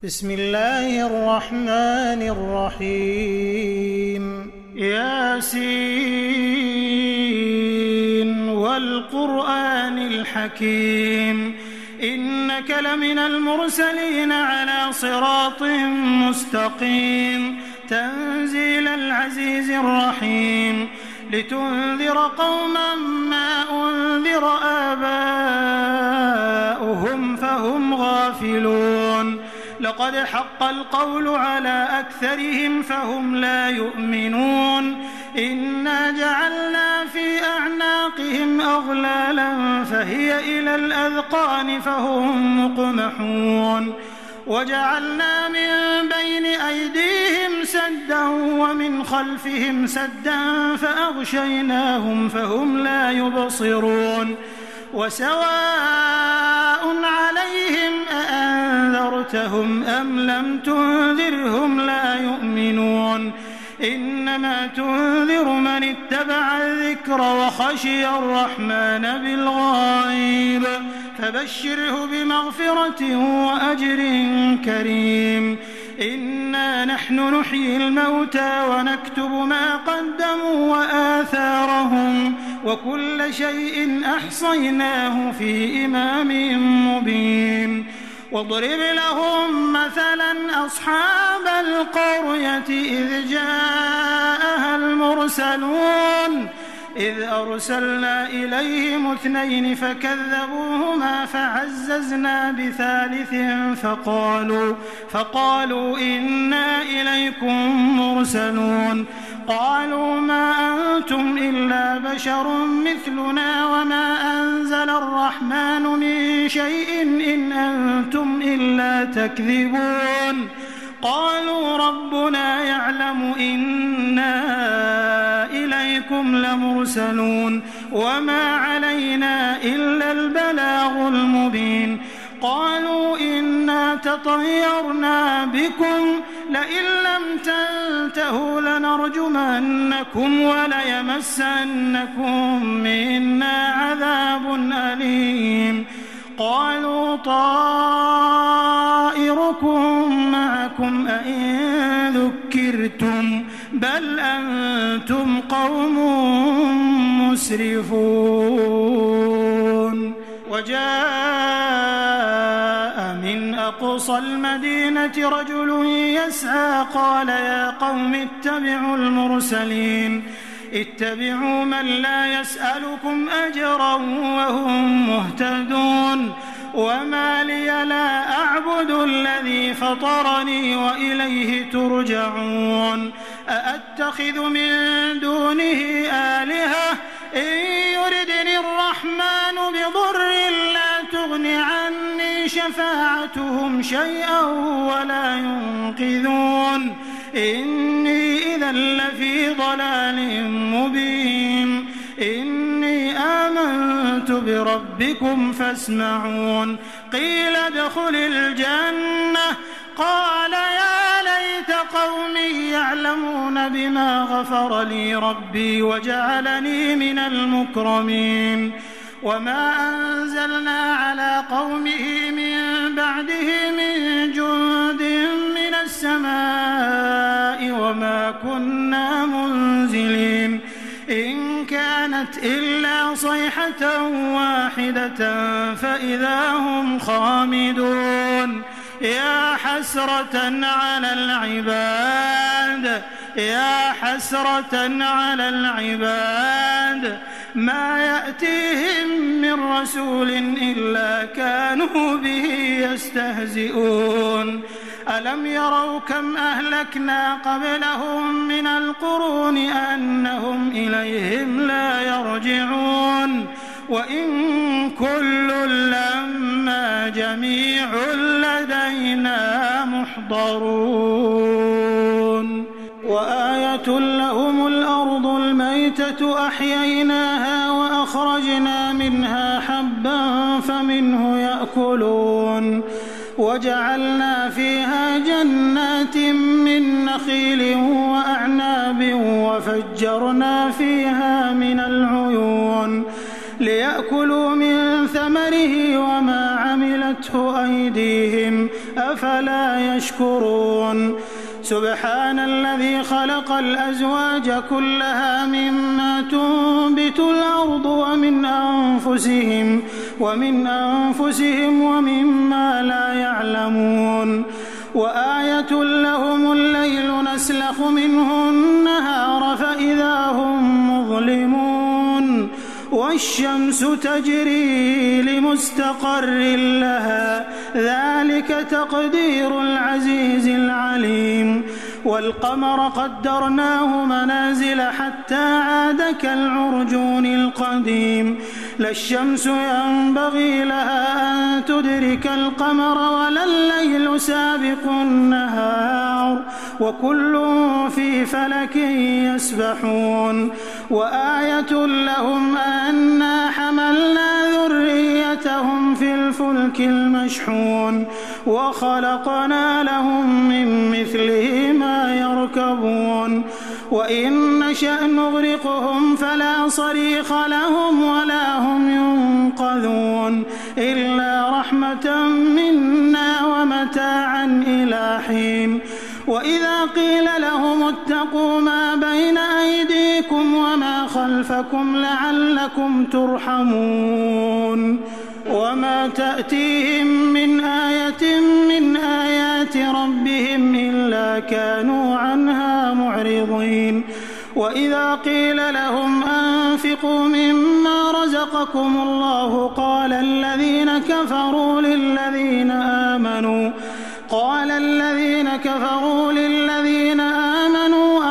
بسم الله الرحمن الرحيم ياسين والقرآن الحكيم إنك لمن المرسلين على صراط مستقيم تنزيل العزيز الرحيم لتنذر قوما ما أنذر آباؤهم فهم غافلون لقد حق القول على أكثرهم فهم لا يؤمنون إنا جعلنا في أعناقهم أغلالا فهي إلى الأذقان فهم مقمحون وجعلنا من بين أيديهم سدا ومن خلفهم سدا فأغشيناهم فهم لا يبصرون وسواء عليهم أأنذرتهم أم لم تنذرهم لا يؤمنون إنما تنذر من اتبع الذكر وخشي الرحمن بالغيب فبشره بمغفرة وأجر كريم إنا نحن نحيي الموتى ونكتب ما قدموا وآثارهم وكل شيء أحصيناه في إمام مبين واضرب لهم مثلا أصحاب القرية إذ جاءها المرسلون إذ أرسلنا إليهم 2 فكذبوهما فعززنا بثالث فقالوا إنا إليكم مرسلون قالوا ما أنتم إلا بشر مثلنا وما أنزل الرحمن من شيء إن أنتم إلا تكذبون قالوا ربنا يعلم إنا إليكم لمرسلون وما علينا إلا البلاغ المبين قالوا إنا تطيرنا بكم لئن لم تنتهوا لنرجمنكم وليمسنكم منا عذاب أليم قالوا طائركم معكم أئن ذكرتم بل أنتم قوم مسرفون وجاء من أقصى المدينة رجل يسعى قال يا قوم اتبعوا المرسلين اتبعوا من لا يسألكم أجرا وهم مهتدون وما لي لا أعبد الذي فطرني وإليه ترجعون أأتخذ من دونه آلهة إن يردني الرحمن بضر لا تغن عني شفاعتهم شيئا ولا ينقذون إني إذا لفي ضلال مبين إني آمنت بربكم فاسمعون قيل ادخل الجنة قال يا ليت قومي يعلمون بما غفر لي ربي وجعلني من المكرمين وما أنزلنا على قومه من بعده من جند من السماء وما كنا منزلين إن كانت إلا صيحة واحدة فإذا هم خامدون يا حسرة على العباد ما يأتيهم من رسول إلا كانوا به يستهزئون ألم يروا كم أهلكنا قبلهم من القرون أنهم إليهم لا يرجعون وإن كل لما جميع لدينا محضرون وآية لهم الأرض الميتة أحييناها وأخرجنا منها حبا فمنه يأكلون وجعلنا فيها جنات من نخيل وأعناب وفجرنا فيها من العيون ليأكلوا من ثمره وما عملته أيديهم أفلا أفلا يشكرون سبحان الذي خلق الأزواج كلها مما تنبت الأرض ومن أنفسهم ومما لا يعلمون وآية لهم الليل نسلخ منه النهار فإذا هم مظلمون والشمس تجري لمستقر لها ذلك تقدير العزيز العليم والقمر قدرناه منازل حتى عاد كالعرجون القديم لا الشمس ينبغي لها أن تدرك القمر ولا الليل سابق النهار وكل في فلك يسبحون وآية لهم أنا حملنا ذريتهم في الفلك المشحون وخلقنا لهم من مثله ما يركبون وإن نشأ نغرقهم فلا صريخ لهم ولا هم ينقذون إلا رحمة منا ومتاعا إلى حين وإذا قيل لهم اتقوا ما بين أيديكم وما خلفكم لعلكم ترحمون وما تأتيهم من آية من آيات ربهم إلا كانوا عنها معرضين وإذا قيل لهم أنفقوا مما رزقكم الله قال الذين كفروا للذين آمنوا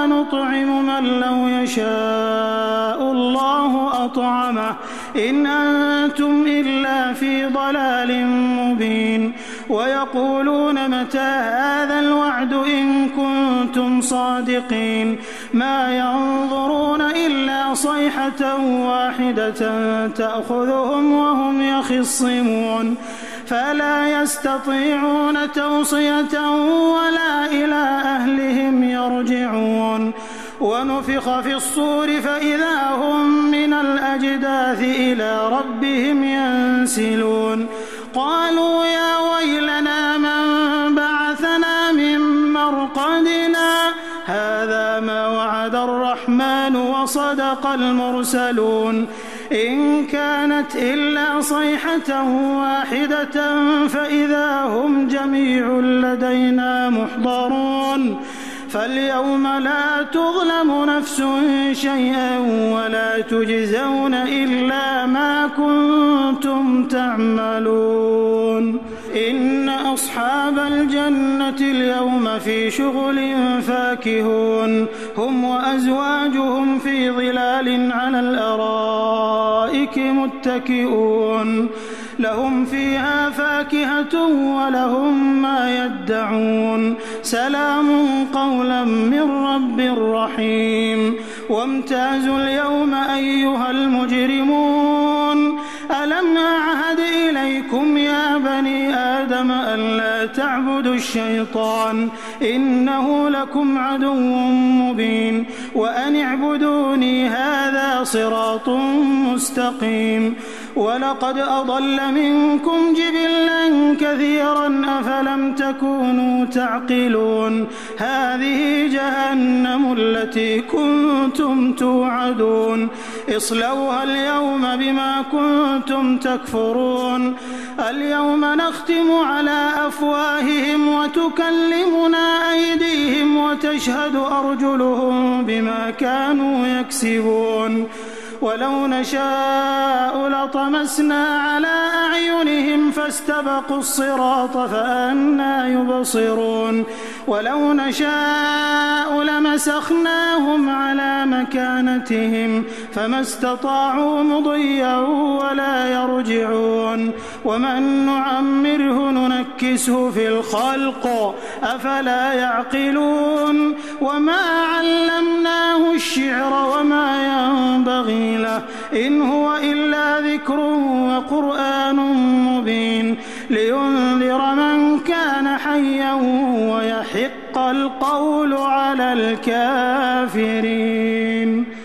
أنطعم من لو يشاء الله أطعمه إن أنتم إلا في ضلال مبين ويقولون متى هذا الوعد إن كنتم صادقين ما ينظرون إلا صيحة واحدة تأخذهم وهم يخصمون فلا يستطيعون توصية ولا إلى أهلهم يرجعون ونفخ في الصور فإذا هم من الأجداث إلى ربهم ينسلون قالوا يا ويلنا من بعثنا من مرقدنا هذا ما وعد الرحمن وصدق المرسلون إن كانت إلا صيحة واحدة فإذا هم جميع لدينا محضرون فاليوم لا تظلم نفس شيئا ولا تجزون إلا ما كنتم تعملون إن أصحاب الجنة اليوم في شغل فاكهون هم وأزواجهم في ظلال على الأرائك متكئون لهم فيها فاكهة ولهم ما يدعون سلام قولا من رب رحيم وامتازوا اليوم أيها المجرمون ألم أعهد إليكم يا بني آدم ألا تعبدوا الشيطان إنه لكم عدو مبين وأن اعبدوني هذا صراط مستقيم ولقد أضل منكم جبلا كثيرا أفلم تكونوا تعقلون هذه جهنم التي كنتم توعدون اصلوها اليوم بما كنتم تكفرون اليوم نختم على أفواههم وتكلمنا أيديهم وتشهد أرجلهم بما كانوا يكسبون ولو نشاء لطمسنا على أعينهم فاستبقوا الصراط فأنى يبصرون ولو نشاء لمسخناهم على مكانتهم فما استطاعوا مضيا ولا يرجعون ومن نعمره ننكسه في الخلق أفلا يعقلون وما علمناه الشعر وما ينبغي له إن هو إلا ذكر وقرآن مبين لينذر من كان حيا ويحق القول على الكافرين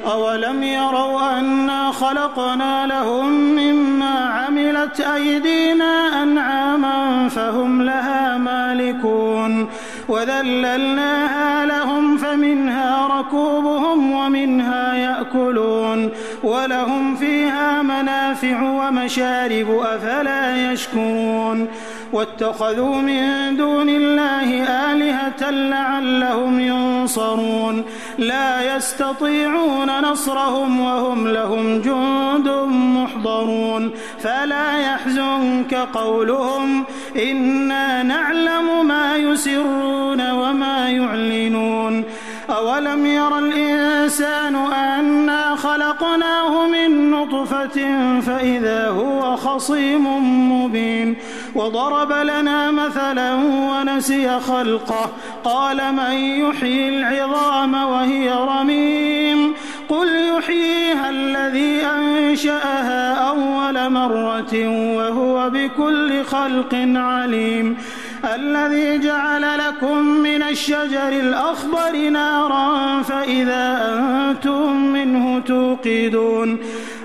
أولم يروا أنا خلقنا لهم مما عملت أيدينا أنعاما فهم لها مالكون يهلكون وذللناها لهم فمنها ركوبهم ومنها يأكلون ولهم فيها منافع ومشارب أفلا يشكرون واتخذوا من دون الله آلهة لعلهم ينصرون لا يستطيعون نصرهم وهم لهم جند محضرون فلا يحزنك قولهم إنا نعلم ما يسرون وما يعلنون أولم ير الإنسان أنا خلقناه من نطفة فإذا هو خصيم مبين وضرب لنا مثلا ونسي خلقه قال من يحيي العظام وهي رميم قل يحييها الذي أنشأها أول مرة وهو بكل خلق عليم الذي جعل لكم من الشجر الأخضر نارا فإذا أنتم منه توقدون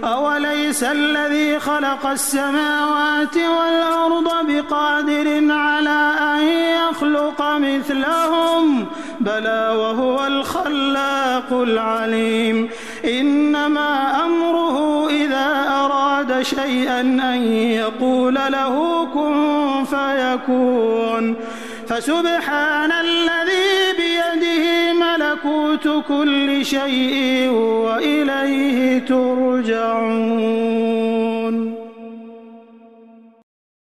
أوليس الذي خلق السماوات والأرض بقادر على أن يخلق مثلهم بلى وهو الخلاق العليم إنما أمره إذا أراد شيئا أن يقول له كن فيكون فسبحان الذي بيده ملكوت كل شيء وإليه ترجعون.